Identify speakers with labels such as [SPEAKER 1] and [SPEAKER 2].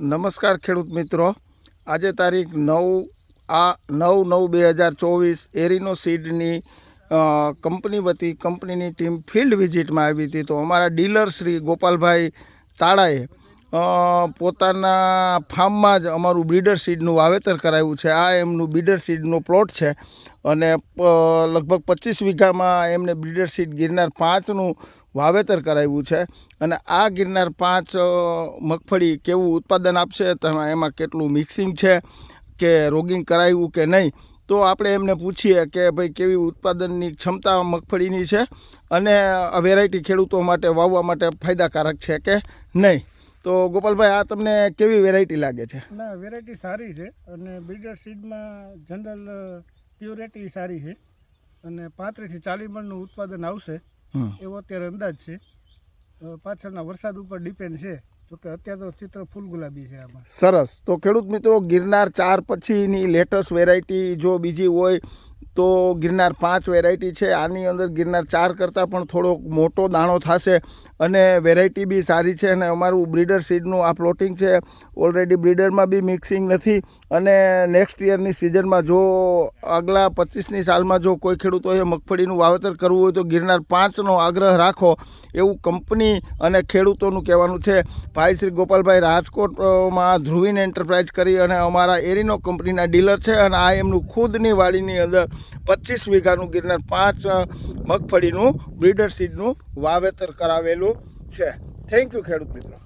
[SPEAKER 1] નમસ્કાર ખેડૂત મિત્રો, આજે તારીખ 9/9/2024 એરિનો સીડની કંપની વતી કંપનીની ટીમ ફિલ્ડ વિઝિટમાં આવી હતી. તો અમારા ડીલર શ્રી ગોપાલભાઈ તાળાએ પોતાના ફાર્મમાં જ અમારું બ્રીડર સીડનું વાવેતર કરાવ્યું છે. આ એમનું બ્રીડર સીડનો પ્લોટ છે અને લગભગ 25 વીઘામાં એમને બ્રીડર સીડ ગિરનાર 5નું વાવેતર કરાવ્યું છે. અને આ ગિરનાર 5 મગફળી કેવું ઉત્પાદન આપશે, એમાં કેટલું મિક્સિંગ છે કે રોગિંગ કરાવ્યું કે નહીં, તો આપણે એમને પૂછીએ કે ભાઈ કેવી ઉત્પાદનની ક્ષમતા મગફળીની છે અને આ વેરાયટી ખેડૂતો માટે વાવવા માટે ફાયદાકારક છે કે નહીં. તો ગોપાલભાઈ, આ તમને કેવી વેરાયટી લાગે છે?
[SPEAKER 2] ના, વેરાયટી સારી છે અને બ્રીડર સીડમાં જનરલ પ્યોરિટી સારી છે અને 35 થી 40 મણનું ઉત્પાદન આવશે એવો અત્યારે અંદાજ છે. પાછળના વરસાદ ઉપર ડિપેન્ડ છે, જોકે અત્યારે તો ચિત્ર ફૂલ ગુલાબી છે આમાં.
[SPEAKER 1] સરસ. તો ખેડૂત મિત્રો, ગિરનાર 4 પછીની લેટેસ્ટ વેરાયટી જો બીજી હોય તો ગિરનાર 5 વેરાયટી છે. આની અંદર ગિરનાર 4 કરતાં પણ થોડોક મોટો દાણો થશે અને વેરાયટી બી સારી છે. અને અમારું બ્રીડર સીડનું આ પ્લોટિંગ છે, ઓલરેડી બ્રીડરમાં બી મિક્સિંગ નથી. અને નેક્સ્ટ યરની સિઝનમાં જો આગલા 25ની સાલમાં જો કોઈ ખેડૂતોએ મગફળીનું વાવેતર કરવું હોય તો ગિરનાર 5નો આગ્રહ રાખો, એવું કંપની અને ખેડૂતોનું કહેવાનું છે. ભાઈ શ્રી ગોપાલભાઈ રાજકોટમાં ધ્રુવીન એન્ટરપ્રાઇઝ કરી અને અમારા એરિનો કંપનીના ડીલર છે અને આ એમનું ખુદની વાડીની અંદર 25 વીઘાનું ગિરનાર 5 મગફળીનું બ્રીડર સીડનું વાવેતર કરાવેલું છે. થેન્ક યુ ખેડૂત મિત્રો.